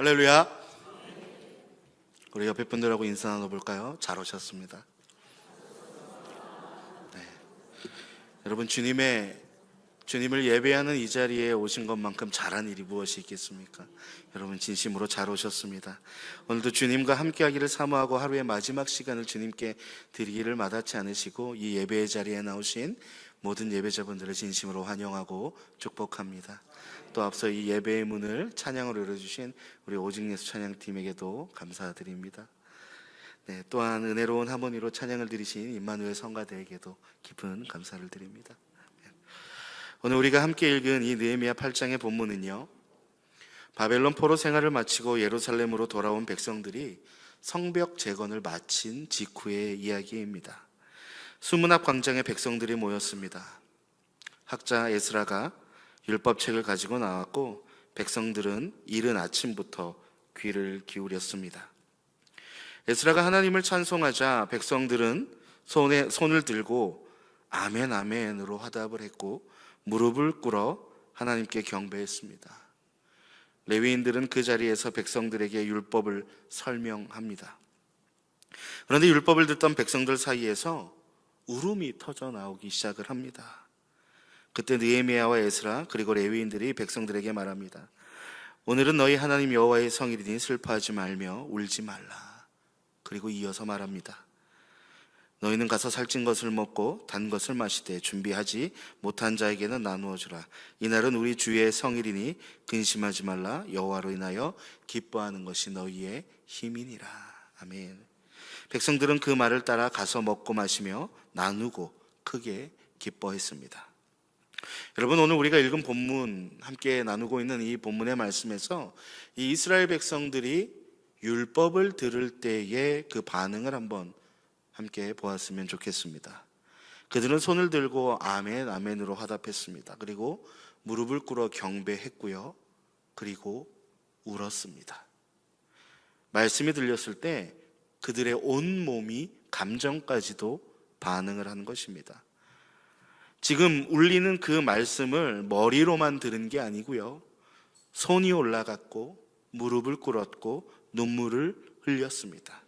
할렐루야. 우리 옆에 분들하고 인사 나눠볼까요? 잘 오셨습니다. 네. 여러분, 주님을 예배하는 이 자리에 오신 것만큼 잘한 일이 무엇이 있겠습니까? 여러분, 진심으로 잘 오셨습니다. 오늘도 주님과 함께하기를 사모하고 하루의 마지막 시간을 주님께 드리기를 마다치 않으시고 이 예배의 자리에 나오신 모든 예배자분들을 진심으로 환영하고 축복합니다. 또 앞서 이 예배의 문을 찬양으로 열어주신 우리 오직예수 찬양팀에게도 감사드립니다. 네, 또한 은혜로운 하모니로 찬양을 드리신 임마누엘 성가대에게도 깊은 감사를 드립니다. 오늘 우리가 함께 읽은 이 느헤미야 8장의 본문은요, 바벨론 포로 생활을 마치고 예루살렘으로 돌아온 백성들이 성벽 재건을 마친 직후의 이야기입니다. 수문 앞 광장에 백성들이 모였습니다. 학자 에스라가 율법책을 가지고 나왔고 백성들은 이른 아침부터 귀를 기울였습니다. 에스라가 하나님을 찬송하자 백성들은 손을 들고 아멘 아멘으로 화답을 했고 무릎을 꿇어 하나님께 경배했습니다. 레위인들은 그 자리에서 백성들에게 율법을 설명합니다. 그런데 율법을 듣던 백성들 사이에서 울음이 터져 나오기 시작을 합니다. 그때 느헤미야와 에스라 그리고 레위인들이 백성들에게 말합니다. 오늘은 너희 하나님 여호와의 성일이니 슬퍼하지 말며 울지 말라. 그리고 이어서 말합니다. 너희는 가서 살찐 것을 먹고 단 것을 마시되 준비하지 못한 자에게는 나누어 주라. 이날은 우리 주의 성일이니 근심하지 말라. 여호와로 인하여 기뻐하는 것이 너희의 힘이니라. 아멘. 백성들은 그 말을 따라 가서 먹고 마시며 나누고 크게 기뻐했습니다. 여러분, 오늘 우리가 읽은 본문, 함께 나누고 있는 이 본문의 말씀에서 이 이스라엘 백성들이 율법을 들을 때의 그 반응을 한번 함께 보았으면 좋겠습니다. 그들은 손을 들고 아멘 아멘으로 화답했습니다. 그리고 무릎을 꿇어 경배했고요, 그리고 울었습니다. 말씀이 들렸을 때 그들의 온 몸이 감정까지도 반응을 하는 것입니다. 지금 울리는 그 말씀을 머리로만 들은 게 아니고요, 손이 올라갔고 무릎을 꿇었고 눈물을 흘렸습니다.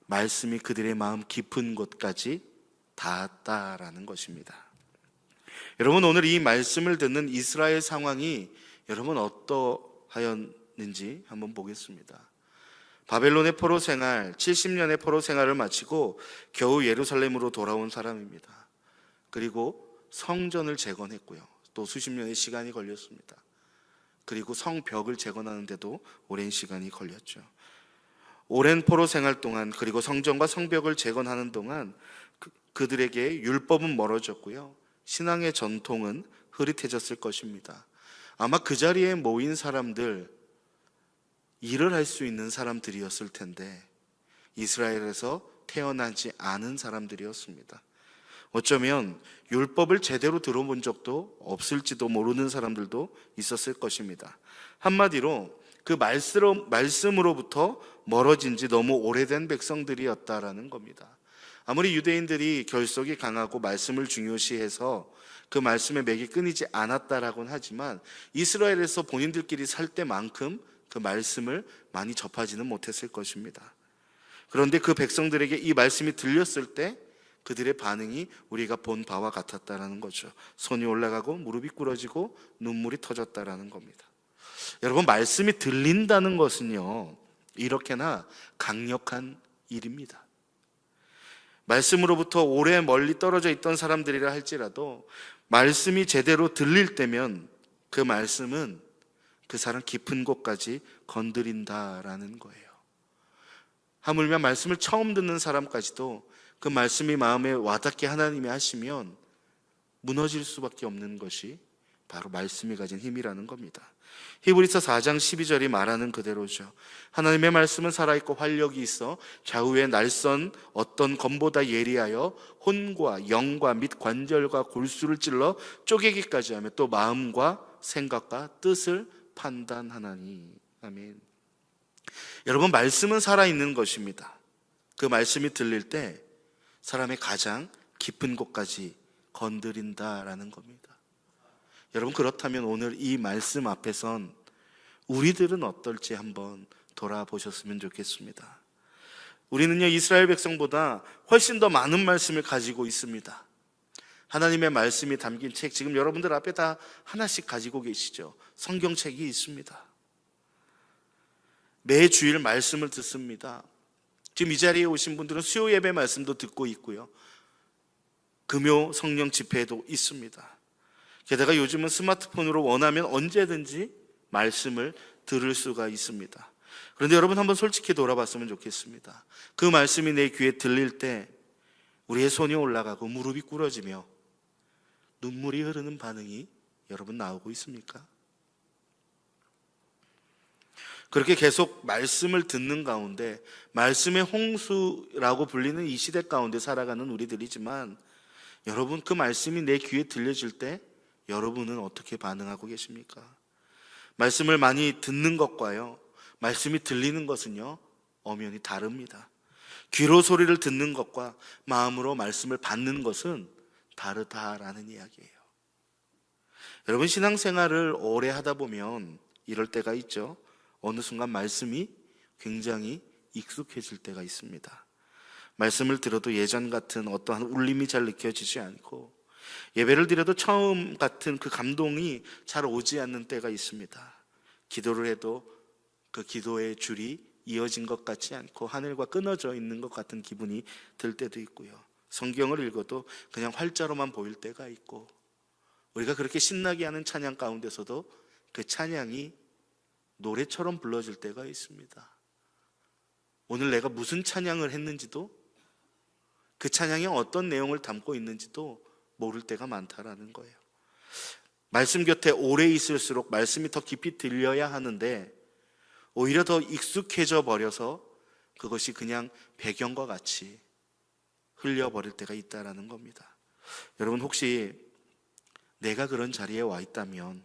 말씀이 그들의 마음 깊은 곳까지 닿았다라는 것입니다. 여러분, 오늘 이 말씀을 듣는 이스라엘 상황이 여러분 어떠하였는지 한번 보겠습니다. 바벨론의 포로 생활, 70년의 포로 생활을 마치고 겨우 예루살렘으로 돌아온 사람입니다. 그리고 성전을 재건했고요, 또 수십 년의 시간이 걸렸습니다. 그리고 성벽을 재건하는데도 오랜 시간이 걸렸죠. 오랜 포로 생활 동안, 그리고 성전과 성벽을 재건하는 동안 그들에게 율법은 멀어졌고요, 신앙의 전통은 흐릿해졌을 것입니다. 아마 그 자리에 모인 사람들, 일을 할 수 있는 사람들이었을 텐데 이스라엘에서 태어나지 않은 사람들이었습니다. 어쩌면 율법을 제대로 들어본 적도 없을지도 모르는 사람들도 있었을 것입니다. 한마디로 그 말씀으로부터 멀어진 지 너무 오래된 백성들이었다라는 겁니다. 아무리 유대인들이 결속이 강하고 말씀을 중요시해서 그 말씀의 맥이 끊이지 않았다라고는 하지만 이스라엘에서 본인들끼리 살 때만큼 그 말씀을 많이 접하지는 못했을 것입니다. 그런데 그 백성들에게 이 말씀이 들렸을 때 그들의 반응이 우리가 본 바와 같았다라는 거죠. 손이 올라가고 무릎이 꿇어지고 눈물이 터졌다라는 겁니다. 여러분, 말씀이 들린다는 것은요, 이렇게나 강력한 일입니다. 말씀으로부터 오래 멀리 떨어져 있던 사람들이라 할지라도 말씀이 제대로 들릴 때면 그 말씀은 그 사람 깊은 곳까지 건드린다라는 거예요. 하물며 말씀을 처음 듣는 사람까지도 그 말씀이 마음에 와닿게 하나님이 하시면 무너질 수밖에 없는 것이 바로 말씀이 가진 힘이라는 겁니다. 히브리서 4장 12절이 말하는 그대로죠. 하나님의 말씀은 살아있고 활력이 있어 좌우의 날선 어떤 검보다 예리하여 혼과 영과 및 관절과 골수를 찔러 쪼개기까지 하며 또 마음과 생각과 뜻을 판단하나니. 아멘. 여러분, 말씀은 살아있는 것입니다. 그 말씀이 들릴 때 사람의 가장 깊은 곳까지 건드린다라는 겁니다. 여러분, 그렇다면 오늘 이 말씀 앞에선 우리들은 어떨지 한번 돌아보셨으면 좋겠습니다. 우리는요, 이스라엘 백성보다 훨씬 더 많은 말씀을 가지고 있습니다. 하나님의 말씀이 담긴 책, 지금 여러분들 앞에 다 하나씩 가지고 계시죠. 성경책이 있습니다. 매 주일 말씀을 듣습니다. 지금 이 자리에 오신 분들은 수요 예배 말씀도 듣고 있고요, 금요 성령 집회도 있습니다. 게다가 요즘은 스마트폰으로 원하면 언제든지 말씀을 들을 수가 있습니다. 그런데 여러분, 한번 솔직히 돌아봤으면 좋겠습니다. 그 말씀이 내 귀에 들릴 때 우리의 손이 올라가고 무릎이 꿇어지며 눈물이 흐르는 반응이 여러분 나오고 있습니까? 그렇게 계속 말씀을 듣는 가운데, 말씀의 홍수라고 불리는 이 시대 가운데 살아가는 우리들이지만, 여러분, 그 말씀이 내 귀에 들려질 때 여러분은 어떻게 반응하고 계십니까? 말씀을 많이 듣는 것과요, 말씀이 들리는 것은요, 엄연히 다릅니다. 귀로 소리를 듣는 것과 마음으로 말씀을 받는 것은 다르다라는 이야기예요. 여러분, 신앙생활을 오래 하다 보면 이럴 때가 있죠. 어느 순간 말씀이 굉장히 익숙해질 때가 있습니다. 말씀을 들어도 예전 같은 어떠한 울림이 잘 느껴지지 않고, 예배를 드려도 처음 같은 그 감동이 잘 오지 않는 때가 있습니다. 기도를 해도 그 기도의 줄이 이어진 것 같지 않고 하늘과 끊어져 있는 것 같은 기분이 들 때도 있고요, 성경을 읽어도 그냥 활자로만 보일 때가 있고, 우리가 그렇게 신나게 하는 찬양 가운데서도 그 찬양이 노래처럼 불러질 때가 있습니다. 오늘 내가 무슨 찬양을 했는지도, 그 찬양이 어떤 내용을 담고 있는지도 모를 때가 많다라는 거예요. 말씀 곁에 오래 있을수록 말씀이 더 깊이 들려야 하는데, 오히려 더 익숙해져 버려서 그것이 그냥 배경과 같이 흘려버릴 때가 있다라는 겁니다. 여러분, 혹시 내가 그런 자리에 와 있다면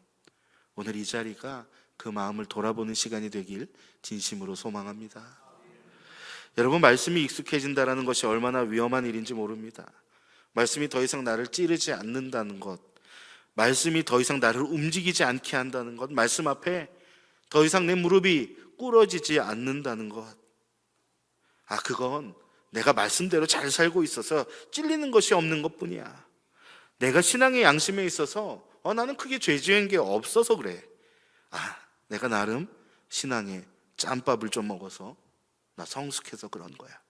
오늘 이 자리가 그 마음을 돌아보는 시간이 되길 진심으로 소망합니다. 여러분, 말씀이 익숙해진다는 것이 얼마나 위험한 일인지 모릅니다. 말씀이 더 이상 나를 찌르지 않는다는 것, 말씀이 더 이상 나를 움직이지 않게 한다는 것, 말씀 앞에 더 이상 내 무릎이 꿇어지지 않는다는 것, 그건 내가 말씀대로 잘 살고 있어서 찔리는 것이 없는 것뿐이야. 내가 신앙의 양심에 있어서 나는 크게 죄 지은 게 없어서 그래. 내가 나름 신앙에 짬밥을 좀 먹어서 나 성숙해서 그런 거야.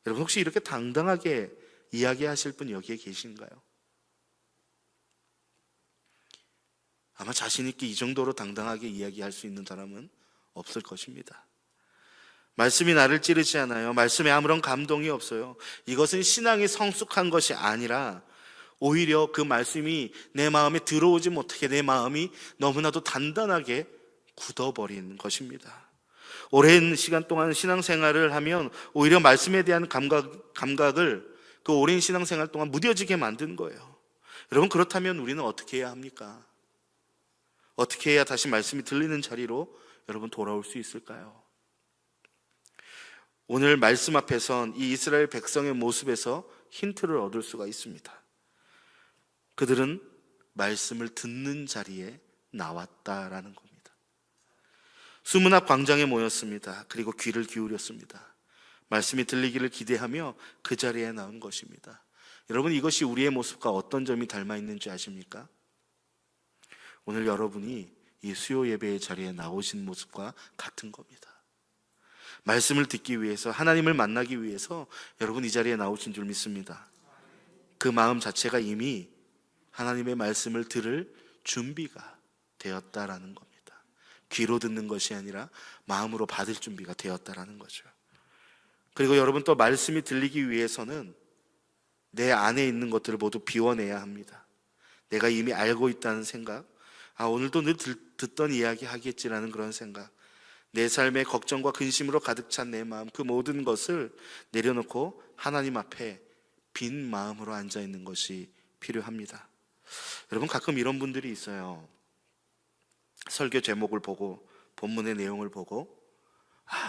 여러분, 혹시 이렇게 당당하게 이야기하실 분 여기에 계신가요? 아마 자신 있게 이 정도로 당당하게 이야기할 수 있는 사람은 없을 것입니다. 말씀이 나를 찌르지 않아요. 말씀에 아무런 감동이 없어요. 이것은 신앙이 성숙한 것이 아니라 오히려 그 말씀이 내 마음에 들어오지 못하게 내 마음이 너무나도 단단하게 굳어버린 것입니다. 오랜 시간 동안 신앙생활을 하면 오히려 말씀에 대한 감각을 그 오랜 신앙생활 동안 무뎌지게 만든 거예요. 여러분, 그렇다면 우리는 어떻게 해야 합니까? 어떻게 해야 다시 말씀이 들리는 자리로 여러분 돌아올 수 있을까요? 오늘 말씀 앞에선 이 이스라엘 백성의 모습에서 힌트를 얻을 수가 있습니다. 그들은 말씀을 듣는 자리에 나왔다라는 겁니다. 수문 앞 광장에 모였습니다. 그리고 귀를 기울였습니다. 말씀이 들리기를 기대하며 그 자리에 나온 것입니다. 여러분, 이것이 우리의 모습과 어떤 점이 닮아 있는지 아십니까? 오늘 여러분이 이 수요 예배의 자리에 나오신 모습과 같은 겁니다. 말씀을 듣기 위해서, 하나님을 만나기 위해서 여러분 이 자리에 나오신 줄 믿습니다. 그 마음 자체가 이미 하나님의 말씀을 들을 준비가 되었다라는 겁니다. 귀로 듣는 것이 아니라 마음으로 받을 준비가 되었다라는 거죠. 그리고 여러분, 또 말씀이 들리기 위해서는 내 안에 있는 것들을 모두 비워내야 합니다. 내가 이미 알고 있다는 생각, 오늘도 늘 듣던 이야기 하겠지라는 그런 생각, 내 삶의 걱정과 근심으로 가득 찬 내 마음, 그 모든 것을 내려놓고 하나님 앞에 빈 마음으로 앉아있는 것이 필요합니다. 여러분, 가끔 이런 분들이 있어요. 설교 제목을 보고 본문의 내용을 보고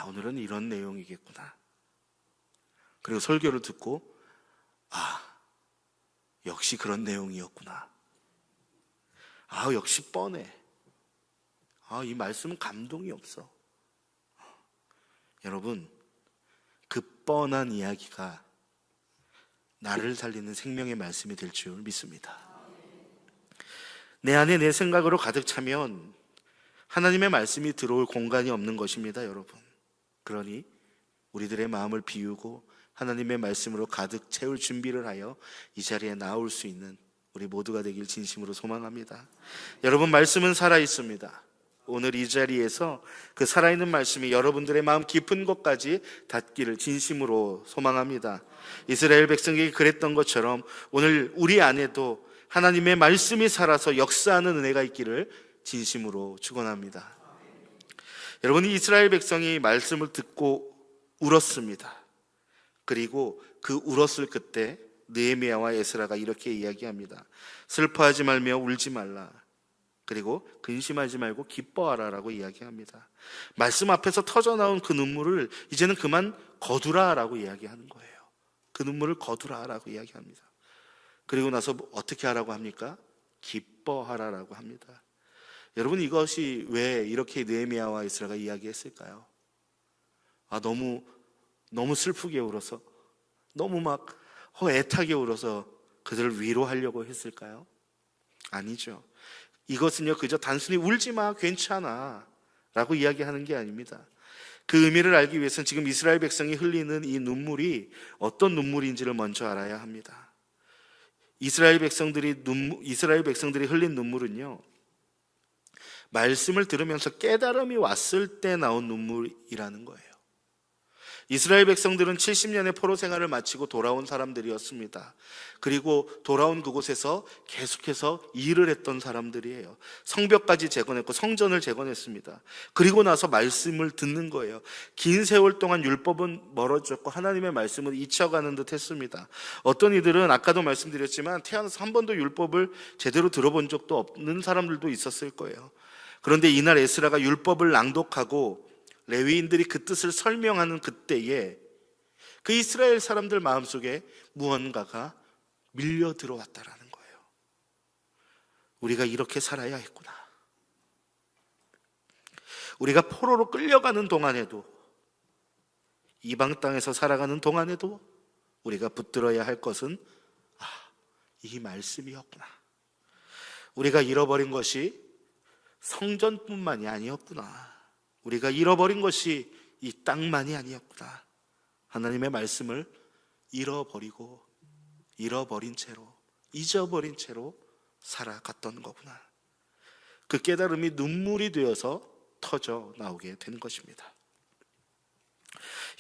오늘은 이런 내용이겠구나. 그리고 설교를 듣고 역시 그런 내용이었구나. 역시 뻔해. 이 말씀은 감동이 없어. 여러분, 그 뻔한 이야기가 나를 살리는 생명의 말씀이 될 줄 믿습니다. 내 안에 내 생각으로 가득 차면 하나님의 말씀이 들어올 공간이 없는 것입니다, 여러분. 그러니 우리들의 마음을 비우고 하나님의 말씀으로 가득 채울 준비를 하여 이 자리에 나올 수 있는 우리 모두가 되길 진심으로 소망합니다. 여러분, 말씀은 살아있습니다. 오늘 이 자리에서 그 살아있는 말씀이 여러분들의 마음 깊은 곳까지 닿기를 진심으로 소망합니다. 이스라엘 백성에게 그랬던 것처럼 오늘 우리 안에도 하나님의 말씀이 살아서 역사하는 은혜가 있기를 진심으로 축원합니다. 여러분, 이스라엘 백성이 말씀을 듣고 울었습니다. 그리고 그 울었을 그때 느헤미야와 에스라가 이렇게 이야기합니다. 슬퍼하지 말며 울지 말라. 그리고 근심하지 말고 기뻐하라 라고 이야기합니다. 말씀 앞에서 터져나온 그 눈물을 이제는 그만 거두라 라고 이야기하는 거예요. 그 눈물을 거두라 라고 이야기합니다. 그리고 나서 어떻게 하라고 합니까? 기뻐하라 라고 합니다. 여러분, 이것이 왜 이렇게 느헤미야와 에스라가 이야기했을까요? 너무 슬프게 울어서, 너무 막 애타게 울어서 그들을 위로하려고 했을까요? 아니죠. 이것은요, 그저 단순히 울지 마, 괜찮아 라고 이야기하는 게 아닙니다. 그 의미를 알기 위해서는 지금 이스라엘 백성이 흘리는 이 눈물이 어떤 눈물인지를 먼저 알아야 합니다. 이스라엘 백성들이 흘린 눈물은요, 말씀을 들으면서 깨달음이 왔을 때 나온 눈물이라는 거예요. 이스라엘 백성들은 70년의 포로 생활을 마치고 돌아온 사람들이었습니다. 그리고 돌아온 그곳에서 계속해서 일을 했던 사람들이에요. 성벽까지 재건했고 성전을 재건했습니다. 그리고 나서 말씀을 듣는 거예요. 긴 세월 동안 율법은 멀어졌고 하나님의 말씀은 잊혀가는 듯 했습니다. 어떤 이들은 아까도 말씀드렸지만 태어나서 한 번도 율법을 제대로 들어본 적도 없는 사람들도 있었을 거예요. 그런데 이날 에스라가 율법을 낭독하고 레위인들이 그 뜻을 설명하는 그때에 그 이스라엘 사람들 마음속에 무언가가 밀려 들어왔다라는 거예요. 우리가 이렇게 살아야 했구나. 우리가 포로로 끌려가는 동안에도, 이방 땅에서 살아가는 동안에도 우리가 붙들어야 할 것은 이 말씀이었구나. 우리가 잃어버린 것이 성전뿐만이 아니었구나. 우리가 잃어버린 것이 이 땅만이 아니었구나. 하나님의 말씀을 잃어버린 채로, 잊어버린 채로 살아갔던 거구나. 그 깨달음이 눈물이 되어서 터져 나오게 되는 것입니다.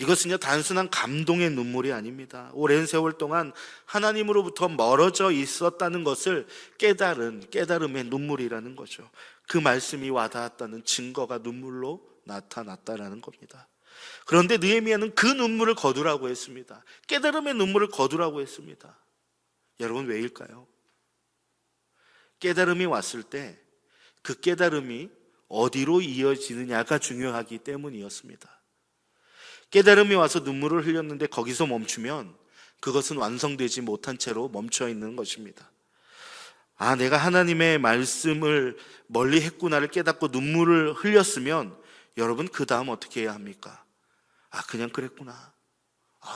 이것은요, 단순한 감동의 눈물이 아닙니다. 오랜 세월 동안 하나님으로부터 멀어져 있었다는 것을 깨달음의 눈물이라는 거죠. 그 말씀이 와닿았다는 증거가 눈물로 나타났다라는 겁니다. 그런데 느헤미야는 그 눈물을 거두라고 했습니다. 깨달음의 눈물을 거두라고 했습니다. 여러분, 왜일까요? 깨달음이 왔을 때 그 깨달음이 어디로 이어지느냐가 중요하기 때문이었습니다. 깨달음이 와서 눈물을 흘렸는데 거기서 멈추면 그것은 완성되지 못한 채로 멈춰 있는 것입니다. 내가 하나님의 말씀을 멀리 했구나를 깨닫고 눈물을 흘렸으면 여러분, 그 다음 어떻게 해야 합니까? 그냥 그랬구나.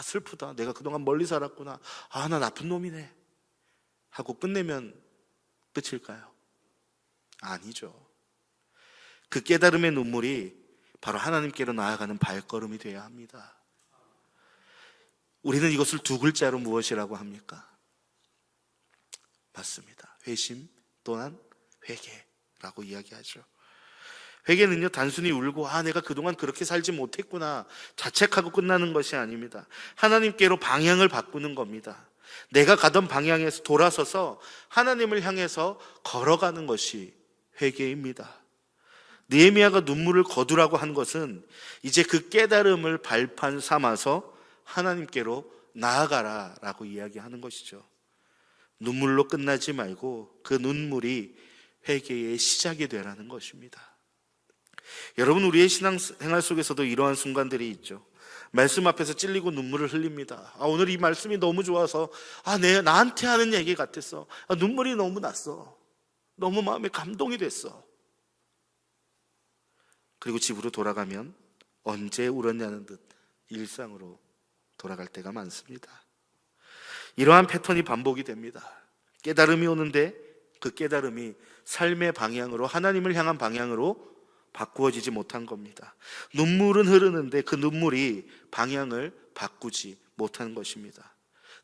슬프다. 내가 그동안 멀리 살았구나. 나 나쁜 놈이네 하고 끝내면 끝일까요? 아니죠. 그 깨달음의 눈물이 바로 하나님께로 나아가는 발걸음이 되어야 합니다. 우리는 이것을 두 글자로 무엇이라고 합니까? 맞습니다. 회심 또는 회개라고 이야기하죠. 회개는요, 단순히 울고 내가 그동안 그렇게 살지 못했구나 자책하고 끝나는 것이 아닙니다. 하나님께로 방향을 바꾸는 겁니다. 내가 가던 방향에서 돌아서서 하나님을 향해서 걸어가는 것이 회개입니다. 느헤미야가 눈물을 거두라고 한 것은 이제 그 깨달음을 발판 삼아서 하나님께로 나아가라라고 이야기하는 것이죠. 눈물로 끝나지 말고 그 눈물이 회개의 시작이 되라는 것입니다. 여러분, 우리의 신앙생활 속에서도 이러한 순간들이 있죠. 말씀 앞에서 찔리고 눈물을 흘립니다. 오늘 이 말씀이 너무 좋아서 나한테 하는 얘기 같았어. 눈물이 너무 났어. 너무 마음에 감동이 됐어. 그리고 집으로 돌아가면 언제 울었냐는 듯 일상으로 돌아갈 때가 많습니다. 이러한 패턴이 반복이 됩니다. 깨달음이 오는데 그 깨달음이 삶의 방향으로, 하나님을 향한 방향으로 바꾸어지지 못한 겁니다. 눈물은 흐르는데 그 눈물이 방향을 바꾸지 못한 것입니다.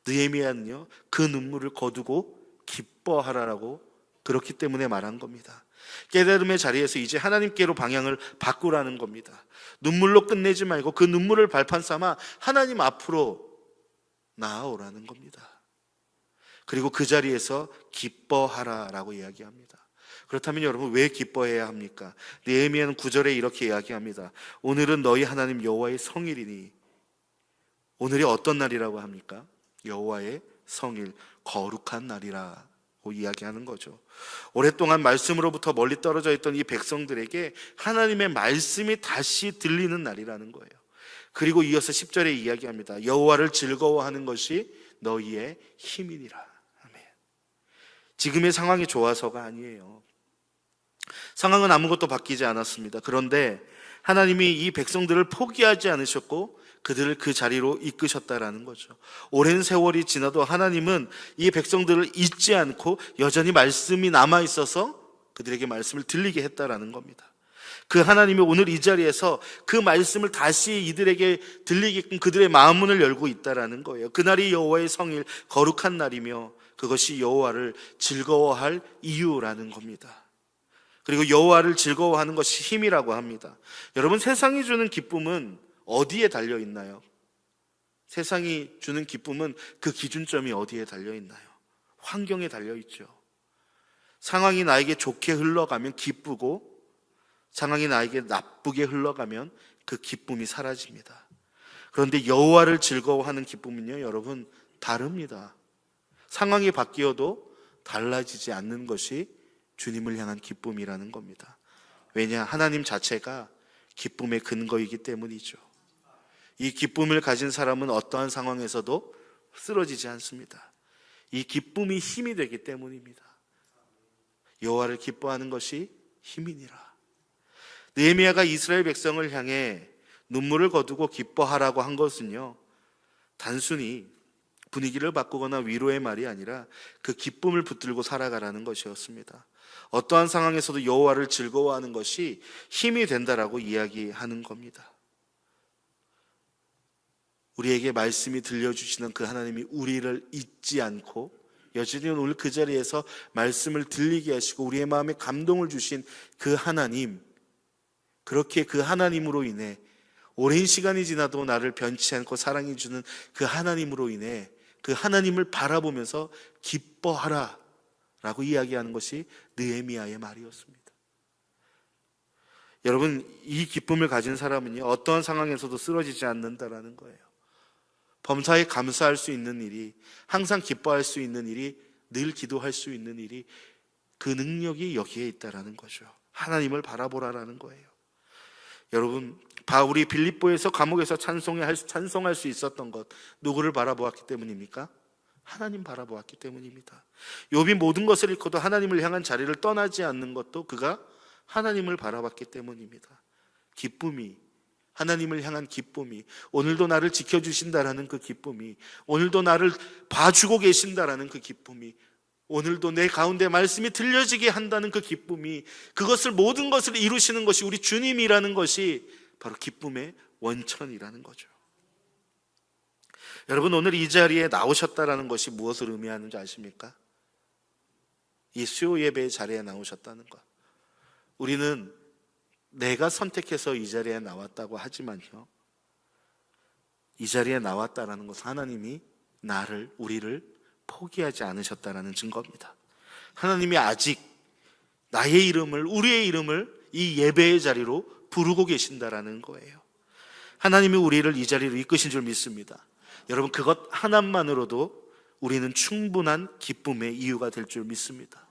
느헤미야는요, 그 눈물을 거두고 기뻐하라라고 그렇기 때문에 말한 겁니다. 깨달음의 자리에서 이제 하나님께로 방향을 바꾸라는 겁니다. 눈물로 끝내지 말고 그 눈물을 발판 삼아 하나님 앞으로 나아오라는 겁니다. 그리고 그 자리에서 기뻐하라라고 이야기합니다. 그렇다면 여러분, 왜 기뻐해야 합니까? 느헤미야는 9절에 이렇게 이야기합니다. 오늘은 너희 하나님 여호와의 성일이니. 오늘이 어떤 날이라고 합니까? 여호와의 성일, 거룩한 날이라고 이야기하는 거죠. 오랫동안 말씀으로부터 멀리 떨어져 있던 이 백성들에게 하나님의 말씀이 다시 들리는 날이라는 거예요. 그리고 이어서 10절에 이야기합니다. 여호와를 즐거워하는 것이 너희의 힘이니라. 아멘. 지금의 상황이 좋아서가 아니에요. 상황은 아무것도 바뀌지 않았습니다. 그런데 하나님이 이 백성들을 포기하지 않으셨고 그들을 그 자리로 이끄셨다라는 거죠. 오랜 세월이 지나도 하나님은 이 백성들을 잊지 않고 여전히 말씀이 남아있어서 그들에게 말씀을 들리게 했다라는 겁니다. 그 하나님이 오늘 이 자리에서 그 말씀을 다시 이들에게 들리게끔 그들의 마음문을 열고 있다라는 거예요. 그날이 여호와의 성일, 거룩한 날이며 그것이 여호와를 즐거워할 이유라는 겁니다. 그리고 여호와를 즐거워하는 것이 힘이라고 합니다. 여러분, 세상이 주는 기쁨은 어디에 달려 있나요? 세상이 주는 기쁨은 그 기준점이 어디에 달려 있나요? 환경에 달려 있죠. 상황이 나에게 좋게 흘러가면 기쁘고 상황이 나에게 나쁘게 흘러가면 그 기쁨이 사라집니다. 그런데 여호와를 즐거워하는 기쁨은요, 여러분, 다릅니다. 상황이 바뀌어도 달라지지 않는 것이 주님을 향한 기쁨이라는 겁니다. 왜냐? 하나님 자체가 기쁨의 근거이기 때문이죠. 이 기쁨을 가진 사람은 어떠한 상황에서도 쓰러지지 않습니다. 이 기쁨이 힘이 되기 때문입니다. 여호와를 기뻐하는 것이 힘이니라. 느헤미야가 이스라엘 백성을 향해 눈물을 거두고 기뻐하라고 한 것은요, 단순히 분위기를 바꾸거나 위로의 말이 아니라 그 기쁨을 붙들고 살아가라는 것이었습니다. 어떠한 상황에서도 여호와를 즐거워하는 것이 힘이 된다라고 이야기하는 겁니다. 우리에게 말씀이 들려주시는 그 하나님이 우리를 잊지 않고 여전히 오늘 그 자리에서 말씀을 들리게 하시고 우리의 마음에 감동을 주신 그 하나님, 그렇게 그 하나님으로 인해 오랜 시간이 지나도 나를 변치 않고 사랑해 주는 그 하나님으로 인해 그 하나님을 바라보면서 기뻐하라 라고 이야기하는 것이 느헤미야의 말이었습니다. 여러분, 이 기쁨을 가진 사람은요, 어떠한 상황에서도 쓰러지지 않는다라는 거예요. 범사에 감사할 수 있는 일이, 항상 기뻐할 수 있는 일이, 늘 기도할 수 있는 일이, 그 능력이 여기에 있다라는 거죠. 하나님을 바라보라라는 거예요. 여러분, 바울이 빌립보에서 감옥에서 찬송할 수 있었던 것, 누구를 바라보았기 때문입니까? 하나님 바라보았기 때문입니다. 욥이 모든 것을 잃고도 하나님을 향한 자리를 떠나지 않는 것도 그가 하나님을 바라봤기 때문입니다. 기쁨이, 하나님을 향한 기쁨이, 오늘도 나를 지켜주신다라는 그 기쁨이, 오늘도 나를 봐주고 계신다라는 그 기쁨이, 오늘도 내 가운데 말씀이 들려지게 한다는 그 기쁨이, 그것을 모든 것을 이루시는 것이 우리 주님이라는 것이 바로 기쁨의 원천이라는 거죠. 여러분, 오늘 이 자리에 나오셨다라는 것이 무엇을 의미하는지 아십니까? 이 수요 예배의 자리에 나오셨다는 것. 우리는 내가 선택해서 이 자리에 나왔다고 하지만요, 이 자리에 나왔다라는 것은 하나님이 우리를 포기하지 않으셨다라는 증거입니다. 하나님이 아직 나의 이름을, 우리의 이름을 이 예배의 자리로 부르고 계신다라는 거예요. 하나님이 우리를 이 자리로 이끄신 줄 믿습니다. 여러분, 그것 하나만으로도 우리는 충분한 기쁨의 이유가 될 줄 믿습니다.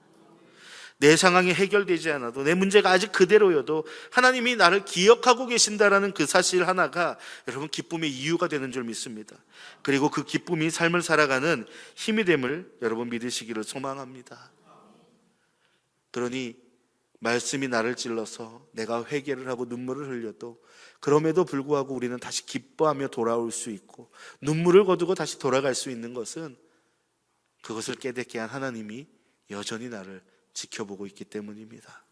내 상황이 해결되지 않아도, 내 문제가 아직 그대로여도 하나님이 나를 기억하고 계신다라는 그 사실 하나가 여러분 기쁨의 이유가 되는 줄 믿습니다. 그리고 그 기쁨이 삶을 살아가는 힘이 됨을 여러분 믿으시기를 소망합니다. 그러니 말씀이 나를 찔러서 내가 회개를 하고 눈물을 흘려도 그럼에도 불구하고 우리는 다시 기뻐하며 돌아올 수 있고 눈물을 거두고 다시 돌아갈 수 있는 것은 그것을 깨닫게 한 하나님이 여전히 나를 지켜보고 있기 때문입니다.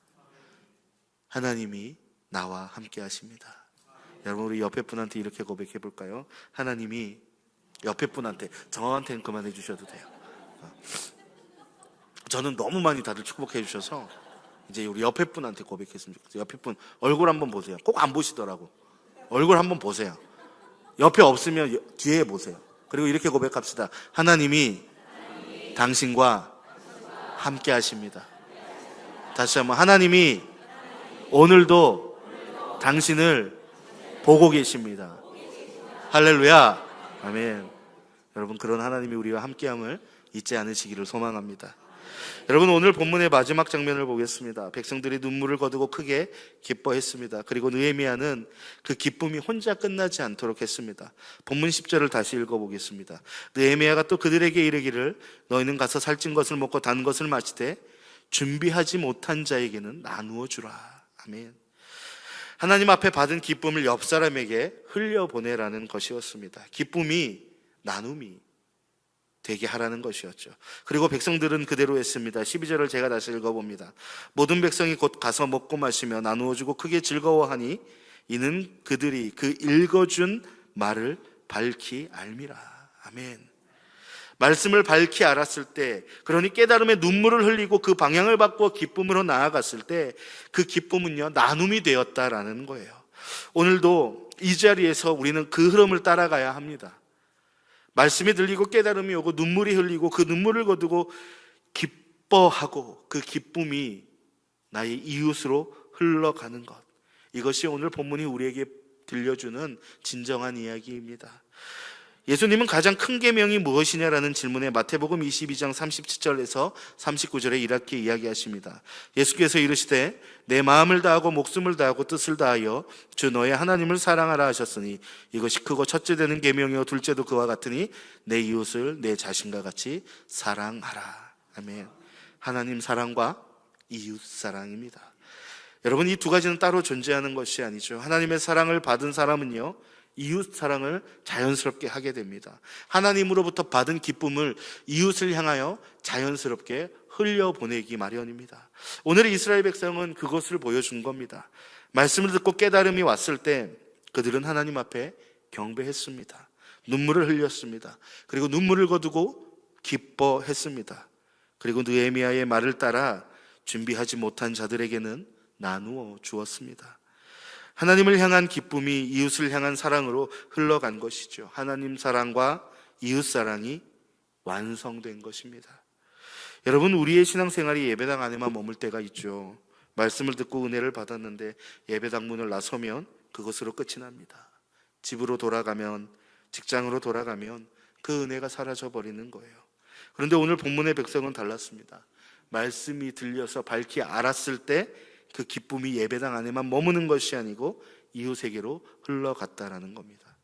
하나님이 나와 함께 하십니다. 여러분, 우리 옆에 분한테 이렇게 고백해 볼까요? 하나님이, 옆에 분한테, 저한테는 그만해 주셔도 돼요. 저는 너무 많이 다들 축복해 주셔서 이제 우리 옆에 분한테 고백했으면 좋겠어요. 옆에 분 얼굴 한번 보세요. 꼭 안 보시더라고. 얼굴 한번 보세요. 옆에 없으면 뒤에 보세요. 그리고 이렇게 고백합시다. 하나님이 당신과 함께 하십니다. 다시 한번, 하나님이 오늘도 당신을 보고 계십니다. 할렐루야. 아멘. 여러분, 그런 하나님이 우리와 함께함을 잊지 않으시기를 소망합니다. 여러분, 오늘 본문의 마지막 장면을 보겠습니다. 백성들이 눈물을 거두고 크게 기뻐했습니다. 그리고 느헤미야는 그 기쁨이 혼자 끝나지 않도록 했습니다. 본문 10절을 다시 읽어보겠습니다. 느헤미야가 또 그들에게 이르기를 너희는 가서 살찐 것을 먹고 단 것을 마시되 준비하지 못한 자에게는 나누어 주라. 아멘. 하나님 앞에 받은 기쁨을 옆 사람에게 흘려보내라는 것이었습니다. 기쁨이 나눔이 되게 하라는 것이었죠. 그리고 백성들은 그대로 했습니다. 12절을 제가 다시 읽어봅니다. 모든 백성이 곧 가서 먹고 마시며 나누어주고 크게 즐거워하니 이는 그들이 그 읽어준 말을 밝히 알미라. 아멘. 말씀을 밝히 알았을 때, 그러니 깨달음의 눈물을 흘리고 그 방향을 바꾸어 기쁨으로 나아갔을 때 그 기쁨은요, 나눔이 되었다라는 거예요. 오늘도 이 자리에서 우리는 그 흐름을 따라가야 합니다. 말씀이 들리고 깨달음이 오고 눈물이 흘리고 그 눈물을 거두고 기뻐하고 그 기쁨이 나의 이웃으로 흘러가는 것, 이것이 오늘 본문이 우리에게 들려주는 진정한 이야기입니다. 예수님은 가장 큰 계명이 무엇이냐라는 질문에 마태복음 22장 37절에서 39절에 이렇게 이야기하십니다. 예수께서 이르시되 내 마음을 다하고 목숨을 다하고 뜻을 다하여 주 너의 하나님을 사랑하라 하셨으니 이것이 크고 첫째 되는 계명이요 둘째도 그와 같으니 내 이웃을 내 자신과 같이 사랑하라. 아멘. 하나님 사랑과 이웃 사랑입니다. 여러분, 이 두 가지는 따로 존재하는 것이 아니죠. 하나님의 사랑을 받은 사람은요, 이웃 사랑을 자연스럽게 하게 됩니다. 하나님으로부터 받은 기쁨을 이웃을 향하여 자연스럽게 흘려보내기 마련입니다. 오늘 이스라엘 백성은 그것을 보여준 겁니다. 말씀을 듣고 깨달음이 왔을 때 그들은 하나님 앞에 경배했습니다. 눈물을 흘렸습니다. 그리고 눈물을 거두고 기뻐했습니다. 그리고 느헤미야의 말을 따라 준비하지 못한 자들에게는 나누어 주었습니다. 하나님을 향한 기쁨이 이웃을 향한 사랑으로 흘러간 것이죠. 하나님 사랑과 이웃 사랑이 완성된 것입니다. 여러분, 우리의 신앙생활이 예배당 안에만 머물 때가 있죠. 말씀을 듣고 은혜를 받았는데 예배당 문을 나서면 그것으로 끝이 납니다. 집으로 돌아가면, 직장으로 돌아가면 그 은혜가 사라져 버리는 거예요. 그런데 오늘 본문의 백성은 달랐습니다. 말씀이 들려서 밝히 알았을 때 그 기쁨이 예배당 안에만 머무는 것이 아니고 이웃에게로 흘러갔다라는 겁니다.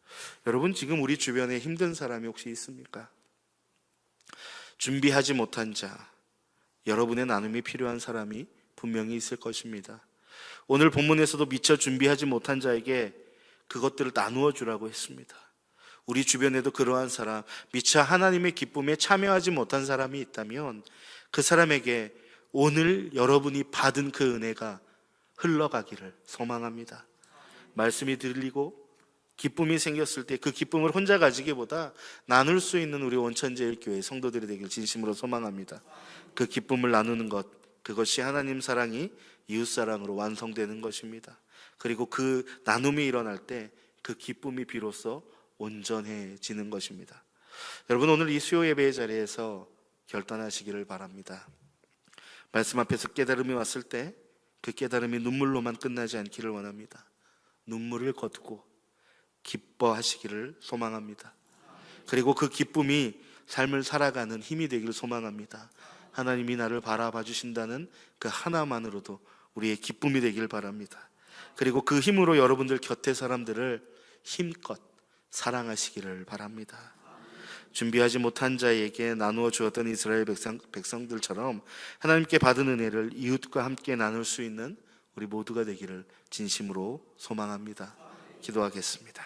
여러분, 지금 우리 주변에 힘든 사람이 혹시 있습니까? 준비하지 못한 자, 여러분의 나눔이 필요한 사람이 분명히 있을 것입니다. 오늘 본문에서도 미처 준비하지 못한 자에게 그것들을 나누어 주라고 했습니다. 우리 주변에도 그러한 사람, 미처 하나님의 기쁨에 참여하지 못한 사람이 있다면 그 사람에게 오늘 여러분이 받은 그 은혜가 흘러가기를 소망합니다. 말씀이 들리고 기쁨이 생겼을 때 그 기쁨을 혼자 가지기보다 나눌 수 있는 우리 원천제일교회 성도들이 되길 진심으로 소망합니다. 그 기쁨을 나누는 것, 그것이 하나님 사랑이 이웃 사랑으로 완성되는 것입니다. 그리고 그 나눔이 일어날 때 그 기쁨이 비로소 온전해지는 것입니다. 여러분, 오늘 이 수요 예배의 자리에서 결단하시기를 바랍니다. 말씀 앞에서 깨달음이 왔을 때 그 깨달음이 눈물로만 끝나지 않기를 원합니다. 눈물을 거두고 기뻐하시기를 소망합니다. 그리고 그 기쁨이 삶을 살아가는 힘이 되기를 소망합니다. 하나님이 나를 바라봐 주신다는 그 하나만으로도 우리의 기쁨이 되길 바랍니다. 그리고 그 힘으로 여러분들 곁에 사람들을 힘껏 사랑하시기를 바랍니다. 준비하지 못한 자에게 나누어 주었던 이스라엘 백성들처럼 하나님께 받은 은혜를 이웃과 함께 나눌 수 있는 우리 모두가 되기를 진심으로 소망합니다. 기도하겠습니다.